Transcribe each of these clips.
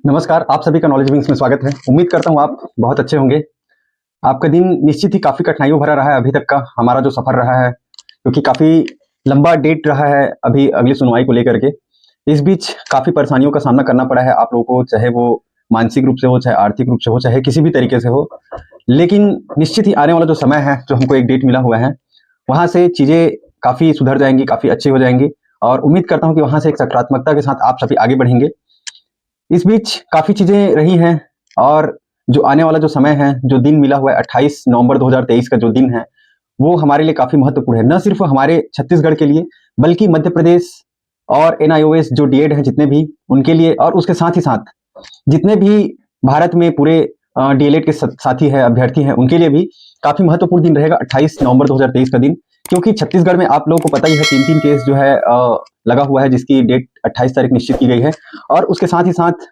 नमस्कार, आप सभी का नॉलेज विंग्स में स्वागत है। उम्मीद करता हूँ आप बहुत अच्छे होंगे। आपका दिन निश्चित ही काफ़ी कठिनाइयों भरा रहा है अभी तक का हमारा जो सफ़र रहा है, क्योंकि काफ़ी लंबा डेट रहा है अभी अगली सुनवाई को लेकर के। इस बीच काफ़ी परेशानियों का सामना करना पड़ा है आप लोगों को, चाहे वो मानसिक रूप से हो, चाहे आर्थिक रूप से हो, चाहे किसी भी तरीके से हो। लेकिन निश्चित ही आने वाला जो समय है, जो हमको एक डेट मिला हुआ है, वहाँ से चीज़ें काफ़ी सुधर जाएंगी, काफ़ी अच्छी हो जाएंगी और उम्मीद करता हूँ कि वहाँ से एक सकारात्मकता के साथ आप सभी आगे बढ़ेंगे। इस बीच काफ़ी चीज़ें रही हैं और जो आने वाला जो समय है, जो दिन मिला हुआ है 28 नवंबर 2023 का जो दिन है, वो हमारे लिए काफ़ी महत्वपूर्ण है। न सिर्फ हमारे छत्तीसगढ़ के लिए, बल्कि मध्य प्रदेश और एनआईओएस जो डीएड हैं जितने भी, उनके लिए और उसके साथ ही साथ जितने भी भारत में पूरे डीएलएड के साथी हैं, अभ्यर्थी हैं, उनके लिए भी काफ़ी महत्वपूर्ण दिन रहेगा 28 नवंबर 2023 का दिन। क्योंकि छत्तीसगढ़ में आप लोगों को पता ही है 3-3 केस जो है लगा हुआ है, जिसकी डेट 28 तारीख निश्चित की गई है। और उसके साथ ही साथ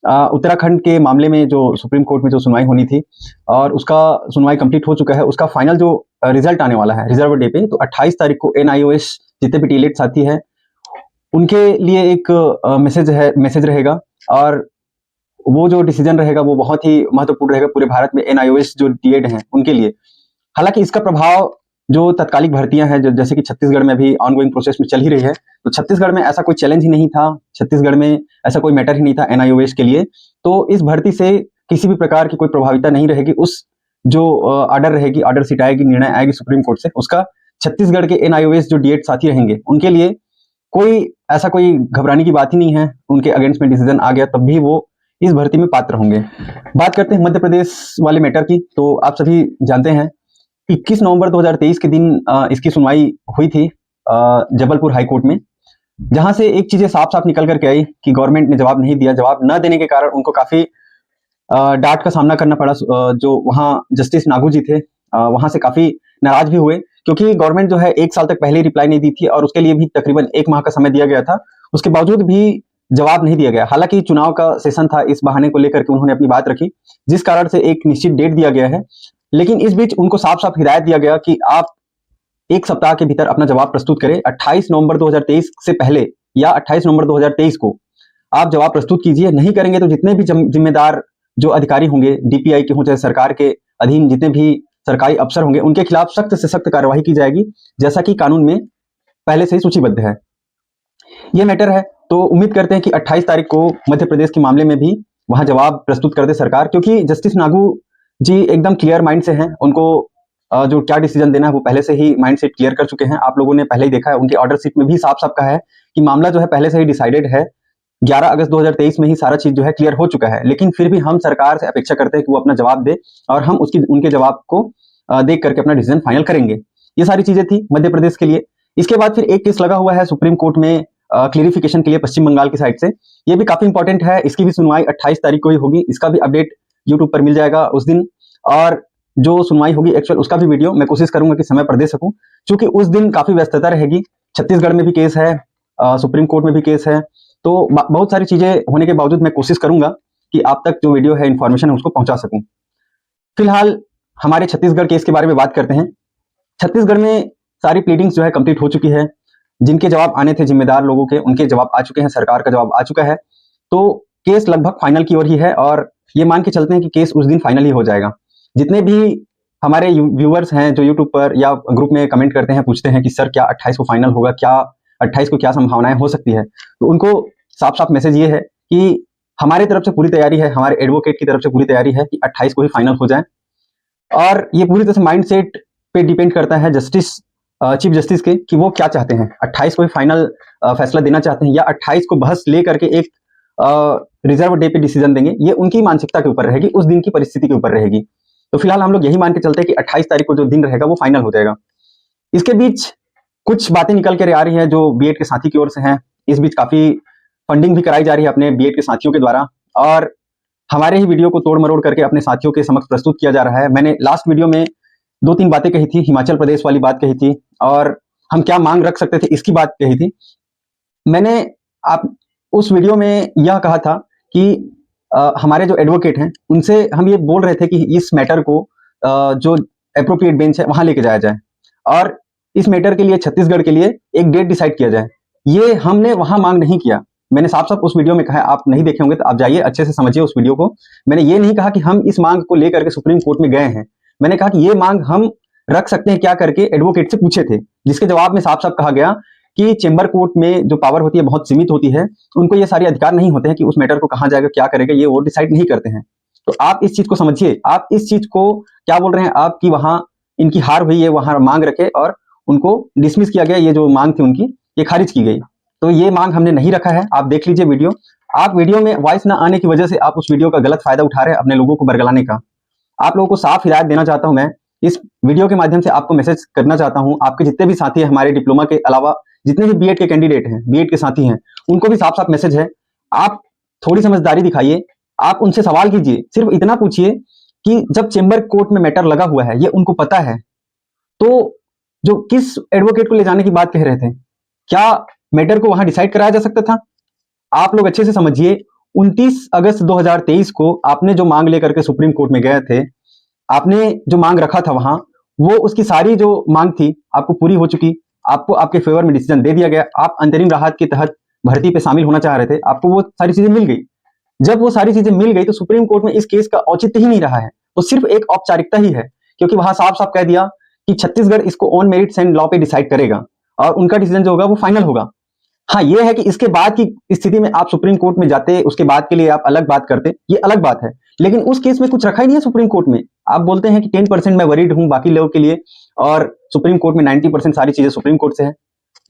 उत्तराखंड के मामले में जो सुप्रीम कोर्ट में जो सुनवाई होनी थी और उसका सुनवाई कंप्लीट हो चुका है, उसका फाइनल जो रिजल्ट आने वाला है रिजर्व डे पे, तो 28 तारीख को एनआईओएस जितने भी डीएलएड साथी हैं उनके लिए एक मैसेज रहेगा और वो जो डिसीजन रहेगा वो बहुत ही महत्वपूर्ण रहेगा पूरे भारत में एनआईओएस जो डीएड हैं उनके लिए। हालांकि इसका प्रभाव जो तत्कालिक भर्तियां हैं, जैसे कि छत्तीसगढ़ में भी ऑनगोइंग प्रोसेस में चल ही रही है, तो छत्तीसगढ़ में ऐसा कोई चैलेंज ही नहीं था, छत्तीसगढ़ में ऐसा कोई मैटर ही नहीं था एनआईओएस के लिए। तो इस भर्ती से किसी भी प्रकार की कोई प्रभाविता नहीं रहेगी। उस जो ऑर्डर रहेगी, ऑर्डर सीट आएगी, निर्णय आएगी सुप्रीम कोर्ट से, उसका छत्तीसगढ़ के एनआईओएस जो डीएड साथी रहेंगे उनके लिए कोई घबराने की बात ही नहीं है। उनके अगेंस्ट में डिसीजन आ गया तब भी वो इस भर्ती में पात्र होंगे। बात करते हैं मध्य प्रदेश वाले मैटर की, तो आप सभी जानते हैं 21 नवंबर 2023 के दिन इसकी सुनवाई हुई थी जबलपुर हाई कोर्ट में, जहां से एक चीजें साफ साफ निकल करके आई कि गवर्नमेंट ने जवाब नहीं दिया। जवाब न देने के कारण उनको काफी डांट का सामना करना पड़ा। जो वहां जस्टिस नागू जी थे वहां से काफी नाराज भी हुए, क्योंकि गवर्नमेंट जो है 1 साल तक पहले ही रिप्लाई नहीं दी थी और उसके लिए भी तकरीबन 1 माह का समय दिया गया था। उसके बावजूद भी जवाब नहीं दिया गया। हालांकि चुनाव का सेशन था, इस बहाने को लेकर के उन्होंने अपनी बात रखी, जिस कारण से एक निश्चित डेट दिया गया है। लेकिन इस बीच उनको साफ साफ हिदायत दिया गया कि आप 1 सप्ताह के भीतर अपना जवाब प्रस्तुत करें। 28 नवंबर 2023 से पहले या 28 नवंबर 2023 को आप जवाब प्रस्तुत कीजिए। नहीं करेंगे तो जितने भी जिम्मेदार जो अधिकारी होंगे, डीपीआई के हों चाहे सरकार के अधीन जितने भी सरकारी अफसर होंगे, उनके खिलाफ सख्त से सख्त कार्यवाही की जाएगी, जैसा कि कानून में पहले से ही सूचीबद्ध है। ये मैटर है, तो उम्मीद करते हैं कि 28 तारीख को मध्य प्रदेश के मामले में भी वहां जवाब प्रस्तुत कर दे सरकार, क्योंकि जस्टिस नागू जी एकदम क्लियर माइंड से हैं। उनको जो क्या डिसीजन देना है वो पहले से ही माइंड सेट क्लियर कर चुके हैं। आप लोगों ने पहले ही देखा है, उनके ऑर्डर शीट में भी साफ साफ कहा है कि मामला जो है पहले से ही डिसाइडेड है। 11 अगस्त 2023 में ही सारा चीज जो है क्लियर हो चुका है। लेकिन फिर भी हम सरकार से अपेक्षा करते हैं कि वो अपना जवाब दे और हम उनके जवाब को देख करके अपना डिसीजन फाइनल करेंगे। ये सारी चीजें थी मध्य प्रदेश के लिए। इसके बाद फिर एक केस लगा हुआ है सुप्रीम कोर्ट में क्लियरिफिकेशन के लिए पश्चिम बंगाल की साइड से। ये भी काफी इंपॉर्टेंट है। इसकी भी सुनवाई 28 तारीख को ही होगी। इसका भी अपडेट यूट्यूब पर मिल जाएगा उस दिन, और जो सुनवाई होगी एक्चुअल उसका भी वीडियो मैं कोशिश करूंगा कि समय पर दे सकूं, क्योंकि उस दिन काफी व्यस्तता रहेगी। छत्तीसगढ़ में भी केस है, सुप्रीम कोर्ट में भी केस है, तो बहुत सारी चीजें होने के बावजूद मैं कोशिश करूंगा कि आप तक जो वीडियो है, इंफॉर्मेशन है, उसको पहुंचा सकूं। फिलहाल हमारे छत्तीसगढ़ केस के बारे में बात करते हैं। छत्तीसगढ़ में सारी प्लीडिंग्स जो है कंप्लीट हो चुकी है। जिनके जवाब आने थे जिम्मेदार लोगों के, उनके जवाब आ चुके हैं, सरकार का जवाब आ चुका है। तो केस लगभग फाइनल की ओर ही है और ये मान के चलते हैं कि केस उस दिन फाइनल ही हो जाएगा। जितने भी हमारे व्यूअर्स हैं जो यूट्यूब पर या ग्रुप में कमेंट करते हैं, पूछते हैं कि सर क्या 28 को फाइनल होगा, क्या 28 को क्या संभावनाएं हो सकती है, तो उनको साफ साफ मैसेज ये है कि हमारी तरफ से पूरी तैयारी है, हमारे एडवोकेट की तरफ से पूरी तैयारी है कि 28 को ही फाइनल हो जाए। और ये पूरी तरह से माइंड सेट पे डिपेंड करता है चीफ जस्टिस के कि वो क्या चाहते हैं। 28 को ही फाइनल फैसला देना चाहते हैं या 28 को बहस ले करके एक रिजर्व डे पे डिसीजन देंगे, ये उनकी मानसिकता के ऊपर रहेगी, उस दिन की परिस्थिति के ऊपर रहेगी। तो फिलहाल हम लोग यही मान के चलते हैं कि 28 तारीख को जो दिन रहेगा वो फाइनल हो जाएगा। इसके बीच कुछ बातें निकल कर आ रही है जो बीएड के साथी की ओर से हैं। इस बीच काफी फंडिंग भी कराई जा रही है अपने बीएड के साथियों के द्वारा, और हमारे ही वीडियो को तोड़ मरोड़ करके अपने साथियों के समक्ष प्रस्तुत किया जा रहा है। मैंने लास्ट वीडियो में 2-3 बातें कही थी, हिमाचल प्रदेश वाली बात कही थी और हम क्या मांग रख सकते थे इसकी बात कही थी। मैंने आप उस वीडियो में यह कहा था कि हमारे जो एडवोकेट हैं उनसे हम ये बोल रहे थे कि इस मैटर को जो एप्रोप्रिएट बेंच है वहां लेके जाया जाए और इस मैटर के लिए छत्तीसगढ़ के लिए एक डेट डिसाइड किया जाए। ये हमने वहां मांग नहीं किया। मैंने साफ साफ उस वीडियो में कहा है, आप नहीं देखे होंगे तो आप जाइए अच्छे से समझिए उस वीडियो को। मैंने ये नहीं कहा कि हम इस मांग को लेकर के सुप्रीम कोर्ट में गए हैं, मैंने कहा कि ये मांग हम रख सकते हैं क्या करके एडवोकेट से पूछे थे, जिसके जवाब में साफ साफ कहा गया कि चेंबर कोर्ट में जो पावर होती है बहुत सीमित होती है, उनको ये सारे अधिकार नहीं होते हैं कि उस मैटर को कहां जाएगा क्या करेगा, ये वो डिसाइड नहीं करते हैं। तो आप इस चीज को समझिए, आप इस चीज को क्या बोल रहे हैं आप कि वहां इनकी हार हुई है, वहां मांग रखे और उनको डिसमिस किया गया, ये जो मांग थी उनकी ये खारिज की गई। तो ये मांग हमने नहीं रखा है, आप देख लीजिए वीडियो। आप वीडियो में वॉइस ना आने की वजह से आप उस वीडियो का गलत फायदा उठा रहे हैं अपने लोगों को बरगलाने का। आप लोगों को साफ हिदायत देना चाहता हूं मैं, इस वीडियो के माध्यम से आपको मैसेज करना चाहता हूं, आपके जितने भी साथी हैं हमारे डिप्लोमा के अलावा, जितने भी बीएड के कैंडिडेट हैं, बीएड के साथी हैं, उनको भी साफ साफ मैसेज है, आप थोड़ी समझदारी दिखाइए, आप उनसे सवाल कीजिए, सिर्फ इतना पूछिए कि जब चेंबर कोर्ट में मैटर लगा हुआ है ये उनको पता है, तो जो किस एडवोकेट को ले जाने की बात कह रहे थे, क्या मैटर को वहां डिसाइड कराया जा सकता था? आप लोग अच्छे से समझिए, 29 अगस्त 2023 को आपने जो मांग लेकर के सुप्रीम कोर्ट में गए थे, आपने जो मांग रखा था वहां, वो उसकी सारी जो मांग थी आपको पूरी हो चुकी, आपको आपके फेवर में डिसीजन दे दिया गया, आप अंतरिम राहत के तहत भर्ती पे शामिल होना चाह रहे थे, आपको वो सारी चीजें मिल गई। जब वो सारी चीजें मिल गई तो सुप्रीम कोर्ट में इस केस का औचित्य ही नहीं रहा है, तो सिर्फ एक औपचारिकता ही है, क्योंकि वहां साफ साफ कह दिया कि छत्तीसगढ़ इसको ऑन मेरिट्स एंड लॉ पे डिसाइड करेगा और उनका डिसीजन जो होगा वो फाइनल होगा। हाँ, ये है कि इसके बाद की स्थिति में आप सुप्रीम कोर्ट में जाते, उसके बाद के लिए आप अलग बात करते, ये अलग बात है, लेकिन उस केस में कुछ रखा ही नहीं है सुप्रीम कोर्ट में। आप बोलते हैं कि 10% मैं वरीड हूं बाकी लोगों के लिए और सुप्रीम कोर्ट में 90% सारी चीजें सुप्रीम कोर्ट से है।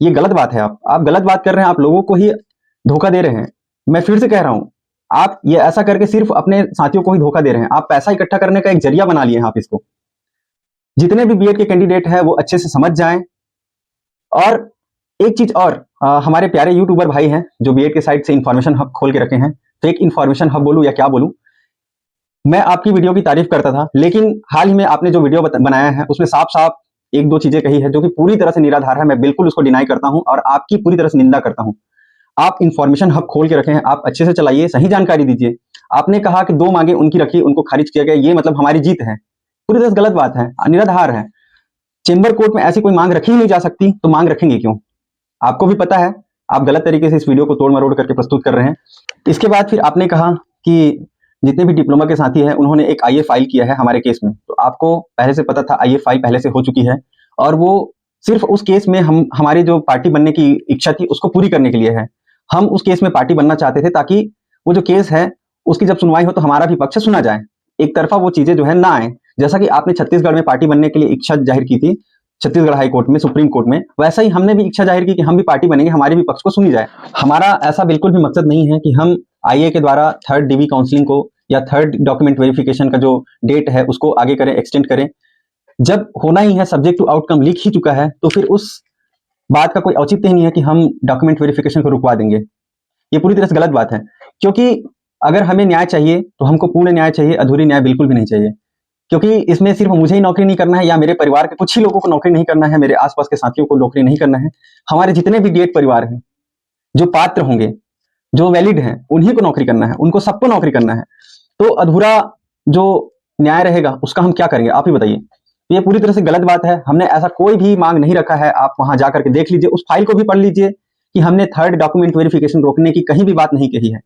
ये गलत बात है, आप गलत बात कर रहे हैं, आप लोगों को ही धोखा दे रहे हैं। मैं फिर से कह रहा हूं, आप ये ऐसा करके सिर्फ अपने साथियों को ही धोखा दे रहे हैं, आप पैसा इकट्ठा करने का एक जरिया बना लिए हैं आप इसको। जितने भी बीएड के कैंडिडेट हैं वो अच्छे से समझ जाएं। और एक चीज और, हमारे प्यारे यूट्यूबर भाई हैं जो बीएड के साइट से इंफॉर्मेशन हब खोल के रखे हैं, फेक इंफॉर्मेशन हब बोलूं या क्या बोलूं, मैं आपकी वीडियो की तारीफ करता था, लेकिन हाल ही में आपने जो वीडियो बनाया है उसमें साफ साफ एक दो चीजें कही है जो कि पूरी तरह से निराधार है, मैं बिल्कुल उसको डिनाई करता हूं और आपकी पूरी तरह से निंदा करता हूं। आप इंफॉर्मेशन हब खोल के रखे हैं, आप अच्छे से चलाइए, सही जानकारी दीजिए। आपने कहा कि 2 मांगे उनकी रखी, उनको खारिज किया गया, ये मतलब हमारी जीत है, पूरी तरह से गलत बात है, निराधार है। चेंबर कोर्ट में ऐसी कोई मांग रखी ही नहीं जा सकती, तो मांग रखेंगे क्यों? आपको भी पता है, आप गलत तरीके से इस वीडियो को तोड़ मरोड़ करके प्रस्तुत कर रहे हैं। इसके बाद फिर आपने कहा कि जितने भी डिप्लोमा के साथी हैं उन्होंने एक आईए फाइल किया है हमारे केस में, तो आपको पहले से पता था आईए फाइल पहले से हो चुकी है और वो सिर्फ उस केस में हम हमारी जो पार्टी बनने की इच्छा थी उसको पूरी करने के लिए है। हम उस केस में पार्टी बनना चाहते थे ताकि वो जो केस है उसकी जब सुनवाई हो तो हमारा भी पक्ष सुना जाए, एक तरफा वो चीजें जो है ना आए। जैसा कि आपने छत्तीसगढ़ में पार्टी बनने के लिए इच्छा जाहिर की थी छत्तीसगढ़ हाई कोर्ट में, सुप्रीम कोर्ट में, वैसा ही हमने भी इच्छा जाहिर की कि हम भी पार्टी बनेंगे, हमारे भी पक्ष को सुनी जाए। हमारा ऐसा बिल्कुल भी मकसद नहीं है कि हम आईए के द्वारा थर्ड डीवी काउंसलिंग को या थर्ड डॉक्यूमेंट वेरिफिकेशन का जो डेट है उसको आगे करें, एक्सटेंड करें। जब होना ही है, सब्जेक्ट टू आउटकम लीक ही चुका है, तो फिर उस बात का कोई औचित्य ही नहीं है कि हम डॉक्यूमेंट वेरिफिकेशन को रुकवा देंगे। ये पूरी तरह से गलत बात है, क्योंकि अगर हमें न्याय चाहिए तो हमको पूर्ण न्याय चाहिए, अधूरी न्याय बिल्कुल भी नहीं चाहिए। क्योंकि इसमें सिर्फ मुझे ही नौकरी नहीं करना है या मेरे परिवार के कुछ ही लोगों को नौकरी नहीं करना है, मेरे आसपास के साथियों को नौकरी नहीं करना है, हमारे जितने भी बीएड परिवार हैं जो पात्र होंगे, जो वैलिड हैं, उन्हीं को नौकरी करना है, उनको सबको नौकरी करना है। तो अधूरा जो न्याय रहेगा उसका हम क्या करेंगे, आप ही बताइए। तो ये पूरी तरह से गलत बात है, हमने ऐसा कोई भी मांग नहीं रखा है। आप वहां जाकर के देख लीजिए, उस फाइल को भी पढ़ लीजिए कि हमने थर्ड डॉक्यूमेंट वेरिफिकेशन रोकने की कहीं भी बात नहीं कही है।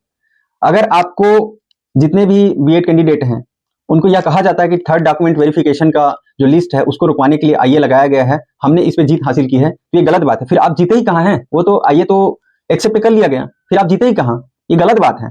अगर आपको जितने भी बीएड कैंडिडेट हैं उनको यह कहा जाता है कि थर्ड डॉक्यूमेंट वेरिफिकेशन का जो लिस्ट है उसको रुकवाने के लिए आईए लगाया गया है, हमने इस पे जीत हासिल की है, तो ये गलत बात है। फिर आप जीते ही कहां हैं? वो तो आईए तो एक्सेप्ट कर लिया गया, फिर आप जीते ही कहां? ये गलत बात है।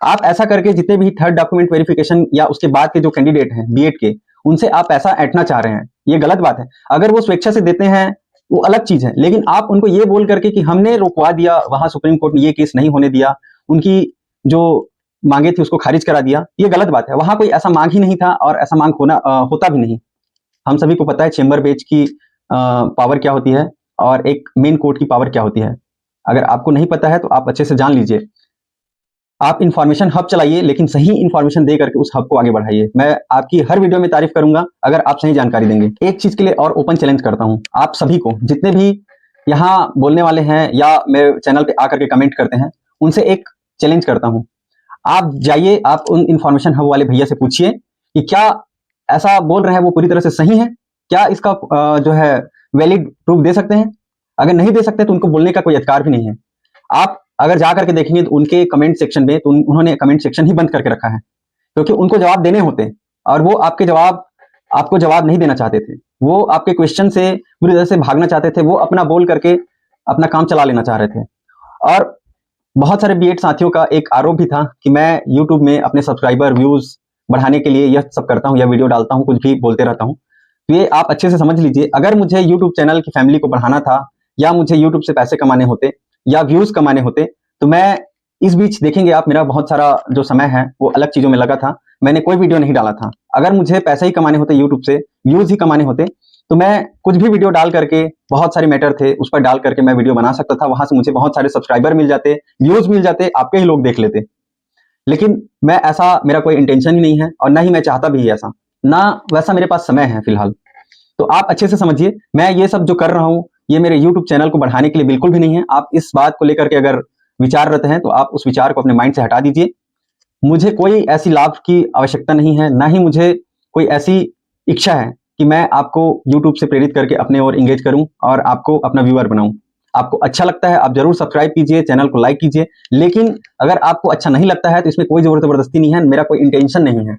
आप ऐसा करके जितने भी थर्ड डॉक्यूमेंट वेरिफिकेशन या उसके बाद के जो कैंडिडेट हैं बीएड के, उनसे आप पैसा ऐंठना चाह रहे हैं, ये गलत बात है। अगर वो स्वेच्छा से देते हैं वो अलग चीज है, लेकिन आप उनको ये बोल करके कि हमने रुकवा दिया, वहां सुप्रीम कोर्ट ने ये केस नहीं होने दिया, उनकी जो मांगे थी उसको खारिज करा दिया, ये गलत बात है। वहां कोई ऐसा मांग ही नहीं था और ऐसा मांग होता भी नहीं। हम सभी को पता है चेंबर बेंच की पावर क्या होती है और एक मेन कोर्ट की पावर क्या होती है। अगर आपको नहीं पता है तो आप अच्छे से जान लीजिए। आप इंफॉर्मेशन हब चलाइए, लेकिन सही इंफॉर्मेशन दे करके उस हब को आगे बढ़ाइए। मैं आपकी हर वीडियो में तारीफ करूंगा अगर आप सही जानकारी देंगे। एक चीज के लिए और ओपन चैलेंज करता हूं आप सभी को, जितने भी यहाँ बोलने वाले हैं या मेरे चैनल पे आकर के कमेंट करते हैं, उनसे एक चैलेंज करता हूं। आप जाइए, आप उन इंफॉर्मेशन हब वाले भैया से पूछिए कि क्या ऐसा बोल रहे हैं वो पूरी तरह से सही है, क्या इसका जो है वैलिड प्रूफ दे सकते हैं। अगर नहीं दे सकते तो उनको बोलने का कोई अधिकार भी नहीं है। आप अगर जा करके देखेंगे तो उनके कमेंट सेक्शन में तो उन्होंने कमेंट सेक्शन ही बंद करके रखा है, क्योंकि उनको जवाब देने होते हैं और वो आपको जवाब नहीं देना चाहते थे। वो आपके क्वेश्चन से पूरी तरह से भागना चाहते थे। वो अपना बोल करके अपना काम चला लेना चाह रहे थे। और बहुत सारे बीएड साथियों का एक आरोप भी था कि मैं यूट्यूब में अपने सब्सक्राइबर व्यूज बढ़ाने के लिए यह सब करता हूँ या वीडियो डालता हूँ, कुछ भी बोलते रहता हूँ। तो ये आप अच्छे से समझ लीजिए, अगर मुझे यूट्यूब चैनल की फैमिली को बढ़ाना था या मुझे यूट्यूब से पैसे कमाने होते या व्यूज कमाने होते तो मैं इस बीच देखेंगे आप मेरा बहुत सारा जो समय है वो अलग चीजों में लगा था। मैंने कोई वीडियो नहीं डाला था। अगर मुझे पैसे ही कमाने होते यूट्यूब से, व्यूज ही कमाने होते, तो मैं कुछ भी वीडियो डाल करके, बहुत सारे मैटर थे उस पर डाल करके मैं वीडियो बना सकता था। वहां से मुझे बहुत सारे सब्सक्राइबर मिल जाते, व्यूज मिल जाते, आपके ही लोग देख लेते। लेकिन मैं ऐसा, मेरा कोई इंटेंशन ही नहीं है और ना ही मैं चाहता भी ऐसा, ना वैसा मेरे पास समय है फिलहाल। तो आप अच्छे से समझिए, मैं ये सब जो कर रहा हूँ ये मेरे YouTube चैनल को बढ़ाने के लिए बिल्कुल भी नहीं है। आप इस बात को लेकर के अगर विचाररत हैं तो आप उस विचार को अपने माइंड से हटा दीजिए। मुझे कोई ऐसी लाभ की आवश्यकता नहीं है, ना ही मुझे कोई ऐसी इच्छा है कि मैं आपको YouTube से प्रेरित करके अपने ओर इंगेज करूं और आपको अपना व्यूअर बनाऊं। आपको अच्छा लगता है आप जरूर सब्सक्राइब कीजिए, चैनल को लाइक कीजिए, लेकिन अगर आपको अच्छा नहीं लगता है तो इसमें कोई जबरदस्ती नहीं है, मेरा कोई इंटेंशन नहीं है।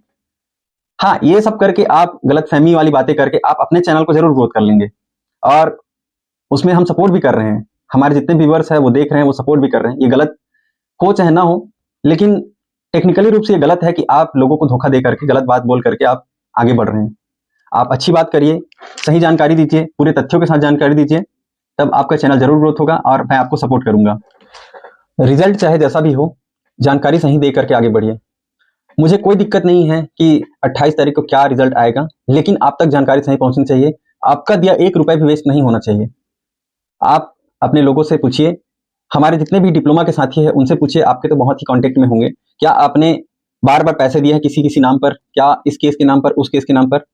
हाँ, ये सब करके आप गलतफहमी वाली बातें करके आप अपने चैनल को जरूर ग्रोथ कर लेंगे और उसमें हम सपोर्ट भी कर रहे हैं। हमारे जितने व्यूअर्स हैं वो देख रहे हैं, वो सपोर्ट भी कर रहे हैं। ये गलत हो चाहे ना हो, लेकिन टेक्निकली रूप से ये गलत है कि आप लोगों को धोखा दे करके, गलत बात बोल करके आप आगे बढ़ रहे हैं। आप अच्छी बात करिए, सही जानकारी दीजिए, पूरे तथ्यों के साथ जानकारी दीजिए, तब आपका चैनल जरूर ग्रोथ होगा और मैं आपको सपोर्ट करूंगा। रिजल्ट चाहे जैसा भी हो, जानकारी सही दे करके आगे बढ़िए। मुझे कोई दिक्कत नहीं है कि 28 तारीख को क्या रिजल्ट आएगा, लेकिन आप तक जानकारी सही पहुंचनी चाहिए। आपका दिया 1 रुपए भी वेस्ट नहीं होना चाहिए। आप अपने लोगों से पूछिए, हमारे जितने भी डिप्लोमा के साथी हैं उनसे पूछिए, आपके तो बहुत ही कांटेक्ट में होंगे, क्या आपने बार बार पैसे दिए हैं किसी किसी नाम पर, क्या इस केस के नाम पर, उस केस के नाम पर?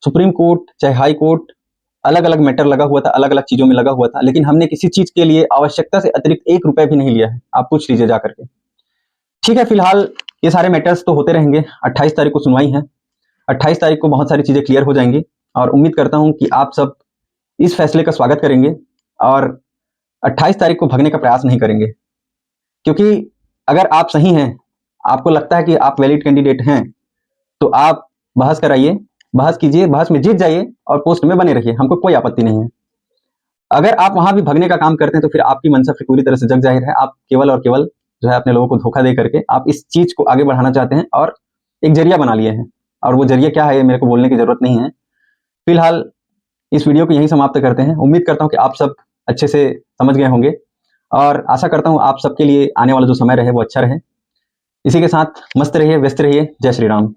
सुप्रीम कोर्ट चाहे हाई कोर्ट, अलग अलग मैटर लगा हुआ था, अलग अलग चीजों में लगा हुआ था, लेकिन हमने किसी चीज के लिए आवश्यकता से अतिरिक्त 1 रुपए भी नहीं लिया है। आप पूछ लीजिए जा करके। ठीक है, फिलहाल ये सारे मैटर्स तो होते रहेंगे। 28 तारीख को सुनवाई है, 28 तारीख को बहुत सारी चीजें क्लियर हो जाएंगी और उम्मीद करता हूं कि आप सब इस फैसले का स्वागत करेंगे और 28 तारीख को भगने का प्रयास नहीं करेंगे। क्योंकि अगर आप सही हैं, आपको लगता है कि आप वैलिड कैंडिडेट हैं, तो आप बहस कराइए, बहस कीजिए, बहस में जीत जाइए और पोस्ट में बने रहिए, हमको कोई आपत्ति नहीं है। अगर आप वहां भी भगने का काम करते हैं तो फिर आपकी मंशा फिर पूरी तरह से जग जाहिर है। आप केवल और केवल जो है अपने लोगों को धोखा दे करके आप इस चीज को आगे बढ़ाना चाहते हैं और एक जरिया बना लिए हैं, और वो जरिया क्या है ये मेरे को बोलने की जरूरत नहीं है। फिलहाल इस वीडियो को यहीं समाप्त करते हैं। उम्मीद करता हूं कि आप सब अच्छे से समझ गए होंगे और आशा करता हूं आप सबके लिए आने वाला जो समय रहे वो अच्छा रहे। इसी के साथ मस्त रहिए, व्यस्त रहिए। जय श्री राम।